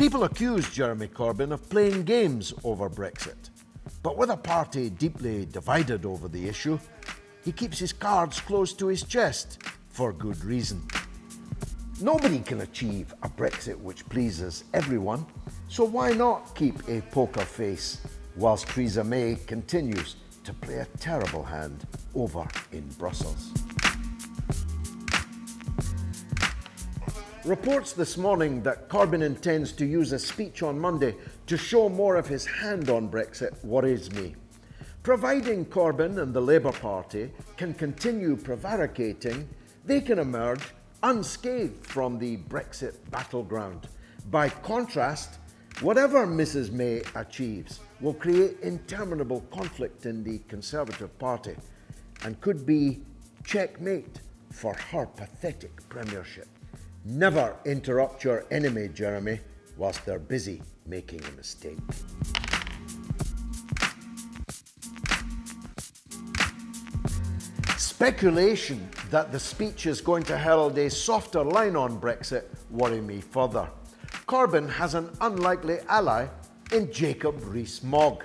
People accuse Jeremy Corbyn of playing games over Brexit. But with a party deeply divided over the issue, he keeps his cards close to his chest for good reason. Nobody can achieve a Brexit which pleases everyone, so why not keep a poker face whilst Theresa May continues to play a terrible hand over in Brussels? Reports this morning that Corbyn intends to use a speech on Monday to show more of his hand on Brexit worries me. Providing Corbyn and the Labour Party can continue prevaricating, they can emerge unscathed from the Brexit battleground. By contrast, whatever Mrs May achieves will create interminable conflict in the Conservative Party and could be checkmate for her pathetic premiership. Never interrupt your enemy, Jeremy, whilst they're busy making a mistake. Speculation that the speech is going to herald a softer line on Brexit worry me further. Corbyn has an unlikely ally in Jacob Rees-Mogg.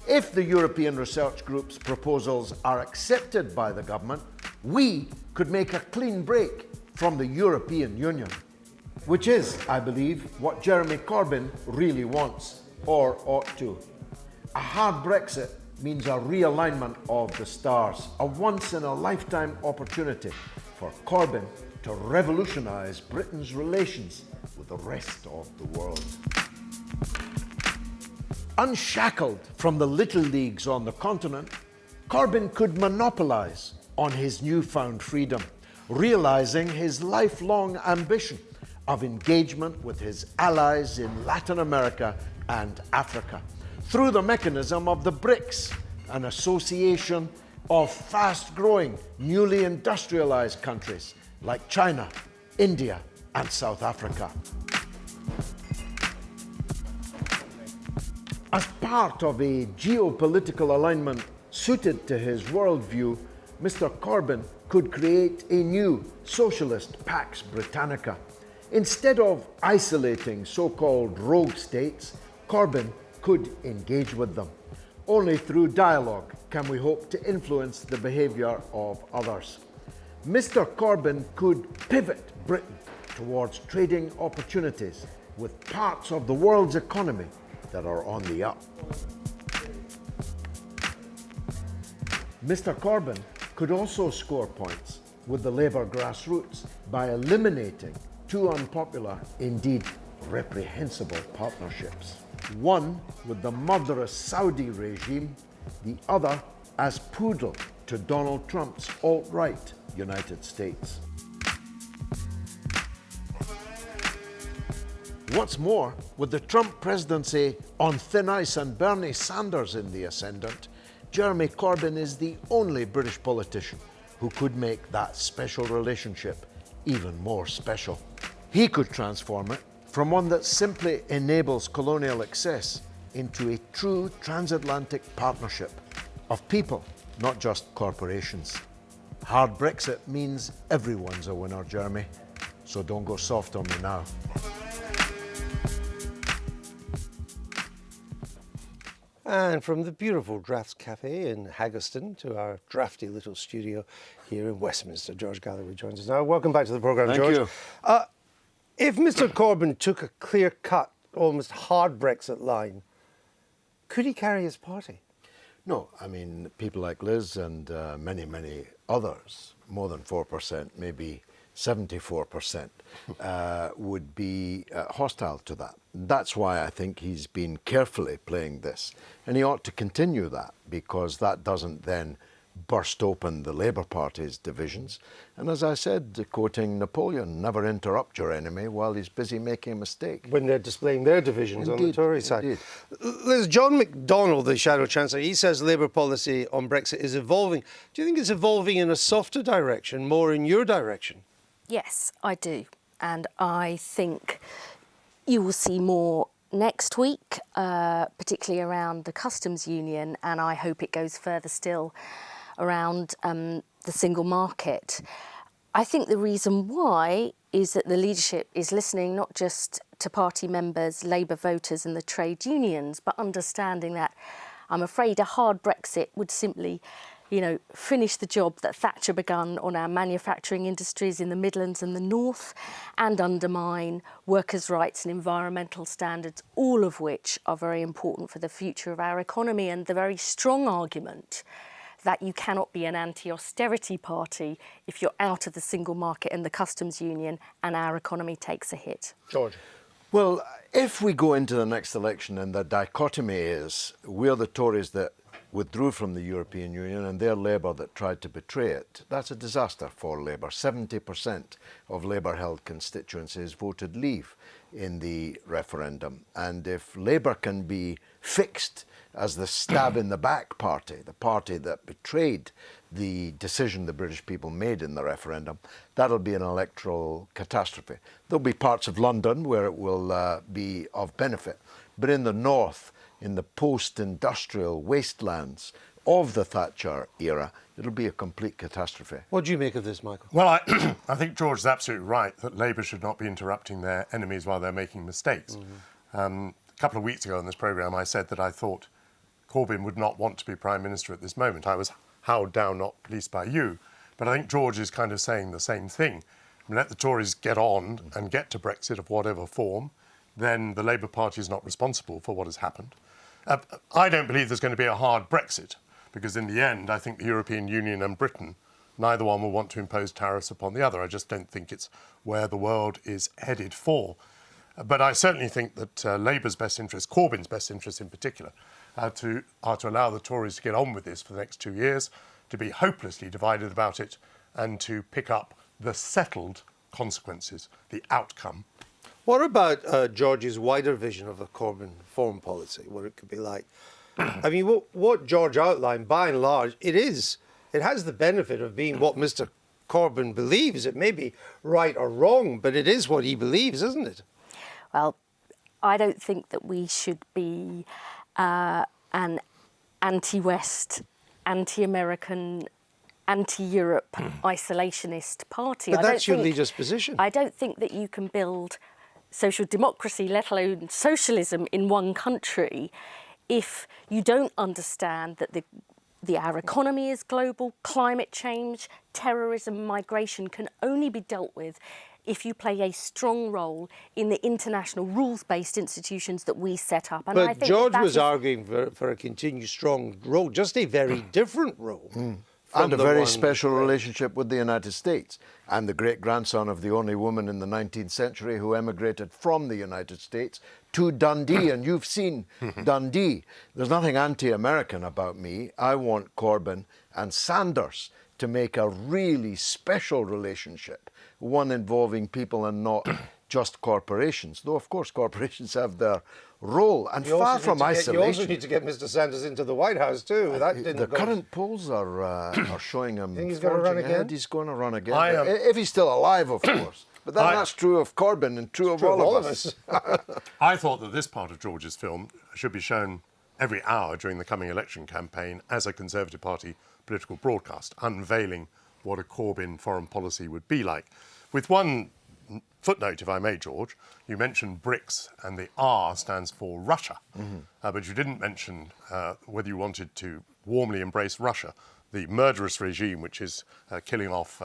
If the European Research Group's proposals are accepted by the government, we could make a clean break from the European Union, which is, I believe, what Jeremy Corbyn really wants, or ought to. A hard Brexit means a realignment of the stars, a once-in-a-lifetime opportunity for Corbyn to revolutionise Britain's relations with the rest of the world. Unshackled from the little leagues on the continent, Corbyn could monopolise on his newfound freedom, realising his lifelong ambition of engagement with his allies in Latin America and Africa through the mechanism of the BRICS, an association of fast-growing, newly industrialised countries like China, India and South Africa. As part of a geopolitical alignment suited to his worldview, Mr Corbyn could create a new socialist Pax Britannica. Instead of isolating so-called rogue states, Corbyn could engage with them. Only through dialogue can we hope to influence the behaviour of others. Mr Corbyn could pivot Britain towards trading opportunities with parts of the world's economy that are on the up. Mr Corbyn could also score points with the Labour grassroots by eliminating two unpopular, indeed reprehensible partnerships. One with the murderous Saudi regime, the other as poodle to Donald Trump's alt-right United States. What's more, with the Trump presidency on thin ice and Bernie Sanders in the ascendant, Jeremy Corbyn is the only British politician who could make that special relationship even more special. He could transform it from one that simply enables colonial excess into a true transatlantic partnership of people, not just corporations. Hard Brexit means everyone's a winner, Jeremy, so don't go soft on me now. And from the beautiful Drafts Cafe in Haggerston to our drafty little studio here in Westminster, George Galloway joins us now. Welcome back to the programme, George. Thank you. If Mr Corbyn took a clear-cut, almost hard Brexit line, could he carry his party? No, I mean, people like Liz and many, many others, more than 4%, maybe 74%, would be hostile to that. That's why I think he's been carefully playing this. And he ought to continue that, because that doesn't then burst open the Labour Party's divisions. And as I said, quoting Napoleon, never interrupt your enemy while he's busy making a mistake. When they're displaying their divisions Indeed, on the Tory side. Indeed. There's John McDonnell, the Shadow Chancellor. He says Labour policy on Brexit is evolving. Do you think it's evolving in a softer direction, more in your direction? Yes, I do. And I think you will see more next week, particularly around the customs union, and I hope it goes further still around the single market. I think the reason why is that the leadership is listening not just to party members, Labour voters and the trade unions, but understanding that I'm afraid a hard Brexit would simply, finish the job that Thatcher begun on our manufacturing industries in the Midlands and the North, and undermine workers' rights and environmental standards, all of which are very important for the future of our economy, and the very strong argument that you cannot be an anti-austerity party if you're out of the single market and the customs union and our economy takes a hit. George. Well, if we go into the next election and the dichotomy is we're the Tories that withdrew from the European Union and they're Labour that tried to betray it, that's a disaster for Labour. 70% of Labour-held constituencies voted leave in the referendum. And if Labour can be fixed as the stab-in-the-back party, the party that betrayed the decision the British people made in the referendum, that'll be an electoral catastrophe. There'll be parts of London where it will be of benefit, but in the north, in the post-industrial wastelands of the Thatcher era, it'll be a complete catastrophe. What do you make of this, Michael? Well, I think George is absolutely right that Labour should not be interrupting their enemies while they're making mistakes. A couple of weeks ago on this programme, I said that I thought Corbyn would not want to be Prime Minister at this moment. I was howled down, not least by you. But I think George is kind of saying the same thing. Let the Tories get on and get to Brexit of whatever form, then the Labour Party is not responsible for what has happened. I don't believe there's going to be a hard Brexit, because in the end, I think the European Union and Britain, neither one will want to impose tariffs upon the other. I just don't think it's where the world is headed for. But I certainly think that Labour's best interest, Corbyn's best interest in particular, are to allow the Tories to get on with this for the next 2 years, to be hopelessly divided about it, and to pick up the settled consequences, the outcome. What about George's wider vision of a Corbyn foreign policy, what it could be like? I mean, what George outlined, by and large, it has the benefit of being what Mr. Corbyn believes. It may be right or wrong, but it is what he believes, isn't it? Well, I don't think that we should be an anti-West, anti-American, anti-Europe isolationist party. But that's your leader's position. I don't think that you can build social democracy, let alone socialism, in one country if you don't understand that our economy is global, climate change, terrorism, migration can only be dealt with if you play a strong role in the international rules-based institutions that we set up. And but I think George was arguing for a continued strong role, just a very different role. And a very special relationship with the United States. I'm the great-grandson of the only woman in the 19th century who emigrated from the United States to Dundee, and you've seen Dundee. There's nothing anti-American about me. I want Corbyn and Sanders to make a really special relationship, one involving people and not just corporations, though of course corporations have their role, and far from isolation. You also need to get Mr. Sanders into the White House too. The current polls are showing him. Think he's going to run again? He's going to run again, if he's still alive, of course. But that's true of Corbyn and true of all of us. I thought that this part of George's film should be shown every hour during the coming election campaign as a Conservative Party political broadcast, unveiling what a Corbyn foreign policy would be like. With one footnote, if I may, George, you mentioned BRICS, and the R stands for Russia, but you didn't mention whether you wanted to warmly embrace Russia, the murderous regime which is killing off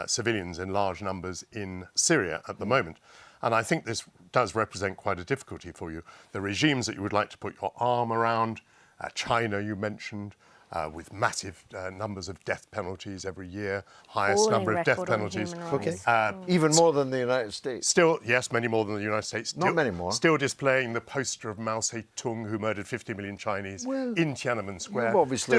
civilians in large numbers in Syria at the moment. And I think this does represent quite a difficulty for you. The regimes that you would like to put your arm around, China you mentioned, with massive numbers of death penalties every year, highest number of death penalties. Okay. Even more than the United States. Still, yes, many more than the United States. Still, not many more. Still displaying the poster of Mao Zedong, who murdered 50 million Chinese in Tiananmen Square. You've obviously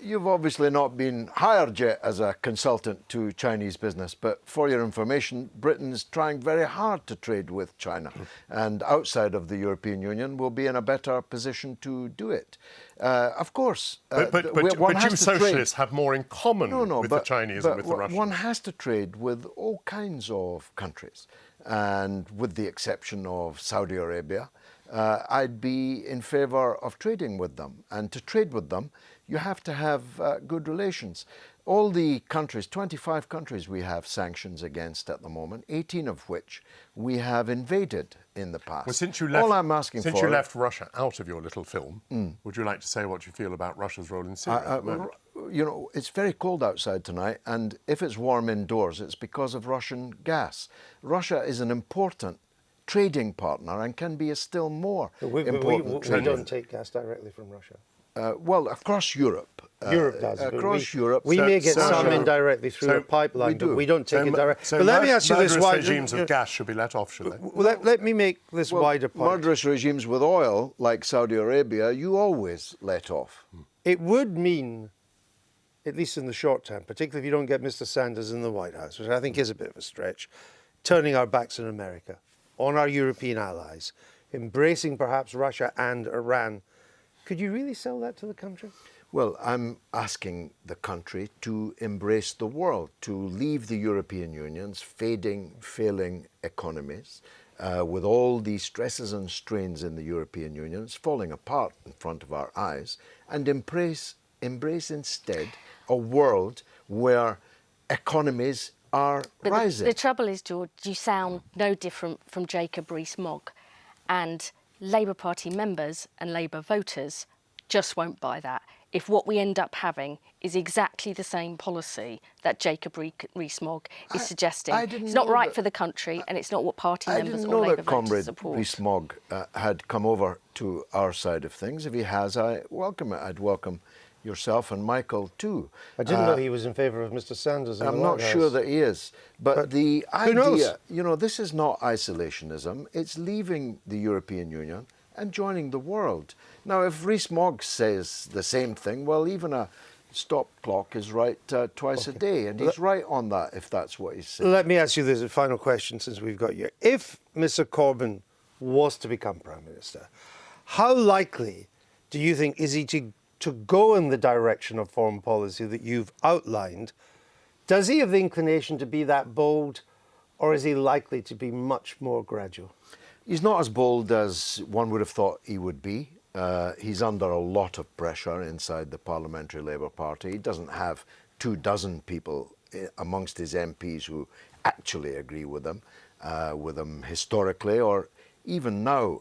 you've obviously not been hired yet as a consultant to Chinese business, but for your information, Britain's trying very hard to trade with China, and outside of the European Union will be in a better position to do it. Of course, but you socialists have more in common with the Chinese and with the Russians. One has to trade with all kinds of countries, and with the exception of Saudi Arabia I'd be in favour of trading with them. And to trade with them, you have to have good relations. All the countries, 25 countries we have sanctions against at the moment, 18 of which we have invaded in the past. Well, since you left, all I'm asking since for, you left Russia out of your little film, would you like to say what you feel about Russia's role in Syria at the moment? you know, it's very cold outside tonight, and if it's warm indoors, it's because of Russian gas. Russia is an important trading partner and can be a still more important we trading. don't take gas directly from Russia. Well, across Europe. Europe does. Across Europe. We may get some indirectly through a pipeline, but we don't take it directly. So but let me ask you this: why regimes of gas should be let off, should they? Well, let me make this wider point. Murderous regimes with oil, like Saudi Arabia, you always let off. It would mean, at least in the short term, particularly if you don't get Mr. Sanders in the White House, which I think is a bit of a stretch, turning our backs on America, on our European allies, embracing perhaps Russia and Iran. Could you really sell that to the country? Well, I'm asking the country to embrace the world, to leave the European Union's failing economies, with all the stresses and strains in the European Union, it's falling apart in front of our eyes, and embrace instead a world where economies are rising. The trouble is, George, you sound no different from Jacob Rees-Mogg, and Labour Party members and Labour voters just won't buy that. If what we end up having is exactly the same policy that Jacob Rees-Mogg is suggesting, it's not right for the country, and it's not what party members or Labour voters support. Comrade Rees-Mogg had come over to our side of things. If he has, I welcome it. I'd welcome yourself and Michael too. I didn't know he was in favour of Mr. Sanders. I'm not sure that he is, but the who knows? idea, you know, this is not isolationism. It's leaving the European Union and joining the world. Now, if Rees-Mogg says the same thing, well, even a stop clock is right twice a day, and he's right on that if that's what he's saying. Let me ask you this, a final question since we've got you. If Mr. Corbyn was to become Prime Minister, how likely do you think is he to go in the direction of foreign policy that you've outlined? Does he have the inclination to be that bold, or is he likely to be much more gradual? He's not as bold as one would have thought he would be. He's under a lot of pressure inside the Parliamentary Labour Party. He doesn't have 24 people amongst his MPs who actually agree with him historically, or even now,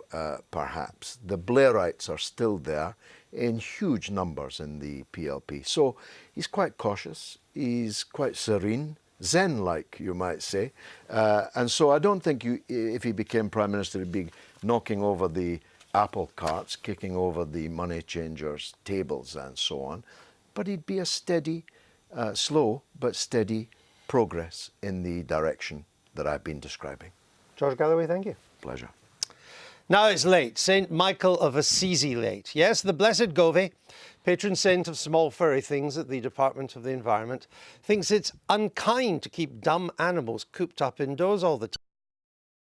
perhaps. The Blairites are still there in huge numbers in the PLP. So he's quite cautious, he's quite serene, Zen-like, you might say. And so I don't think if he became Prime Minister, he'd be knocking over the apple carts, kicking over the money changers' tables and so on. But he'd be a steady, slow but steady progress in the direction that I've been describing. George Galloway, thank you. Pleasure. Now it's late. St. Michael of Assisi late. Yes, the blessed Gove, patron saint of small furry things at the Department of the Environment, thinks it's unkind to keep dumb animals cooped up indoors all the time.